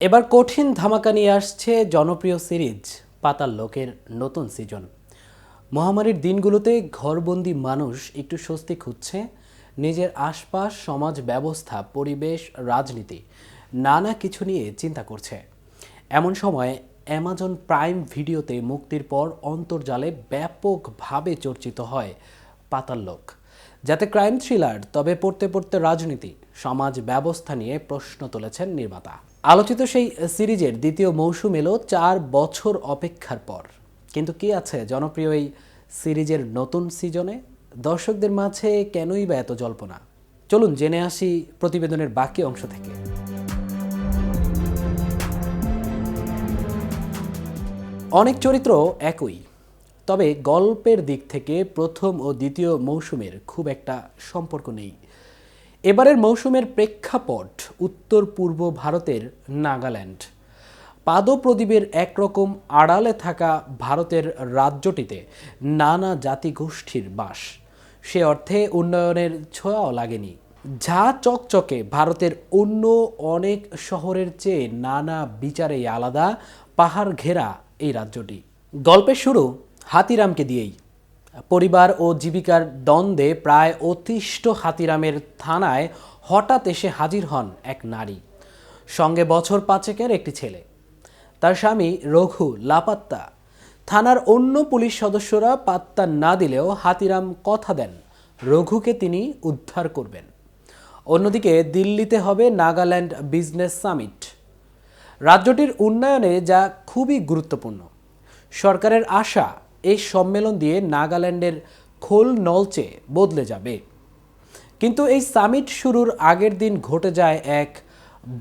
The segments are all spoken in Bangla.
এবার কঠিন ধামাকা নিয়ে আসছে জনপ্রিয় সিরিজ পাতাল লোকের নতুন সিজন। মহামারীর দিনগুলোতে ঘরবন্দি মানুষ একটু স্বস্তি খুঁজছে। নিজের আশপাশ, সমাজ ব্যবস্থা, পরিবেশ, রাজনীতি নানা কিছু নিয়ে চিন্তা করছে। এমন সময় অ্যামাজন প্রাইম ভিডিওতে মুক্তির পর অন্তর্জালে ব্যাপকভাবে চর্চিত হয় পাতাল লোক। যাতে ক্রাইম থ্রিলার, তবে পড়তে পড়তে রাজনীতি, সমাজ ব্যবস্থা নিয়ে প্রশ্ন তুলেছেন নির্মাতা। আলোচিত সেই সিরিজের দ্বিতীয় মৌসুম এলো 4 বছর অপেক্ষার পর। কিন্তু কি আছে জনপ্রিয় এই সিরিজের নতুন সিজনে? দর্শকদের মাঝে কেনই বা এত জল্পনা? চলুন জেনে আসি প্রতিবেদনের বাকি অংশ থেকে। অনেক চরিত্র একই, তবে গল্পের দিক থেকে প্রথম ও দ্বিতীয় মৌসুমের খুব একটা সম্পর্ক নেই। এবারের মৌসুমের প্রেক্ষাপট উত্তর পূর্ব ভারতের নাগাল্যান্ড। পাদপ্রদীপের একরকম আড়ালে থাকা ভারতের রাজ্যটিতে নানা জাতিগোষ্ঠীর বাস। সে অর্থে উন্নয়নের ছোঁয়াও লাগেনি। ঝা চকচকে ভারতের অন্য অনেক শহরের চেয়ে নানা বিচারেই আলাদা, পাহাড় ঘেরা এই রাজ্যটি। গল্পের শুরু হাতিরামকে দিয়েই। পরিবার ও জীবিকার দ্বন্দ্বে প্রায় অতিষ্ঠ হাতিরামের থানায় হঠাৎ এসে হাজির হন এক নারী, সঙ্গে বছর 5-এর একটি ছেলে। তার স্বামী রঘু লাপাত্তা। থানার অন্য পুলিশ সদস্যরা পাত্তা না দিলেও হাতিরাম কথা দেন রঘুকে তিনি উদ্ধার করবেন। অন্যদিকে দিল্লিতে হবে নাগাল্যান্ড বিজনেস সামিট, রাজ্যটির উন্নয়নে যা খুবই গুরুত্বপূর্ণ। সরকারের আশা এই সম্মেলন দিয়ে নাগাল্যান্ডের খোল নলচে বদলে যাবে। কিন্তু এই সামিট শুরুর আগের দিন ঘটে যায় এক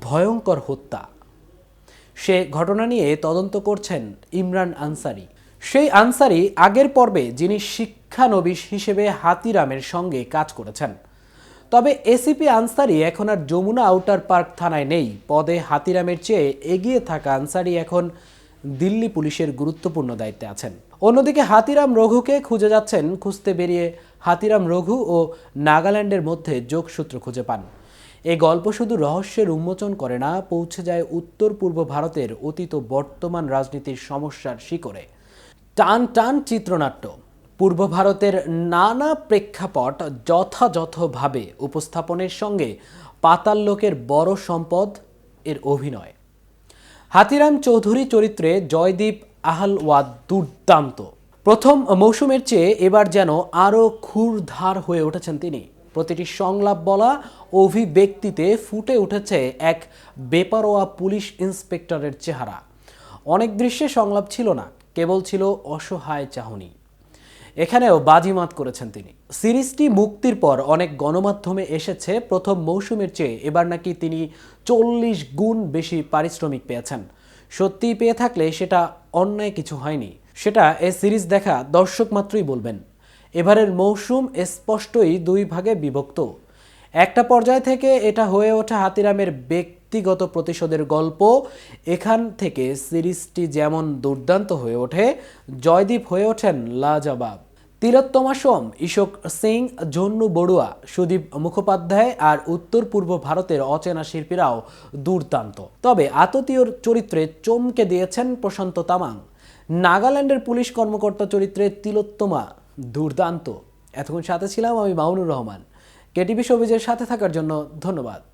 ভয়ঙ্কর হত্যা। সে ঘটনা নিয়ে তদন্ত করছেন ইমরান আনসারি। সেই আনসারি আগের পর্বে যিনি শিক্ষানবিশ হিসেবে হাতিরামের সঙ্গে কাজ করেছেন। তবে এসিপি আনসারি এখন আর যমুনা আউটার পার্ক থানায় নেই। পদে হাতিরামের চেয়ে এগিয়ে থাকা আনসারি এখন দিল্লি পুলিশের গুরুত্বপূর্ণ দায়িত্বে আছেন। অন্যদিকে হাতিরাম রঘুকে খুঁজে যাচ্ছেন। খুঁজতে বেরিয়ে হাতিরাম রঘু ও নাগাল্যান্ডের মধ্যে যোগসূত্র খুঁজে পান। এই গল্প শুধু রহস্যের উন্মোচন করে না, পৌঁছে যায় উত্তর পূর্ব ভারতের অতীত বর্তমান রাজনীতির সমস্যার শিকড়ে। টান টান চিত্রনাট্য, পূর্ব ভারতের নানা প্রেক্ষাপট যথাযথভাবে উপস্থাপনের সঙ্গে পাতাল লোকের বড় সম্পদ এর অভিনয়। হাতিরাম চৌধুরী চরিত্রে জয়দীপ আহলওয়াদ দুর্দান্ত। প্রথম মৌসুমের চেয়ে এবার যেন আরও ক্ষুরধার হয়ে উঠেছেন তিনি। প্রতিটি সংলাপ বলা অভিব্যক্তিতে ফুটে উঠেছে এক বেপরোয়া পুলিশ ইন্সপেক্টরের চেহারা। অনেক দৃশ্যে সংলাপ ছিল না, কেবল ছিল অসহায় চাহনি। এখানেও বাজিমাত করেছেন তিনি। সিরিজটি মুক্তির পর অনেক গণমাধ্যমে এসেছে প্রথম মৌসুমের চেয়ে এবার নাকি তিনি 40 গুণ বেশি পারিশ্রমিক পেয়েছেন। সত্যিই পেয়ে থাকলে সেটা অন্যায় কিছু হয়নি, সেটা এই সিরিজ দেখা দর্শক মাত্রই বলবেন। এবারের মৌসুম স্পষ্টই 2 ভাগে বিভক্ত। একটা পর্যায় থেকে এটা হয়ে ওঠে হাতিরামের ব্যক্তিগত প্রতিশোধের গল্প। এখান থেকে সিরিজটি যেমন দুর্দান্ত হয়ে ওঠে, জয়দীপ হয়ে ওঠেন লাজবাব। তিলোত্তমা সোম, ইশোক সিং, ঝন্নু বড়ুয়া, সুদীপ মুখোপাধ্যায় আর উত্তর পূর্ব ভারতের অচেনা শিল্পীরাও দুর্দান্ত। তবে আততীয় চরিত্রে চমকে দিয়েছেন প্রশান্ত তামাং। নাগাল্যান্ডের পুলিশ কর্মকর্তা চরিত্রে তিলোত্তমা দুর্দান্ত। এতক্ষণ সাথে ছিলাম আমি মামুনুর রহমান। কেটিভি শোবিজের সাথে থাকার জন্য ধন্যবাদ।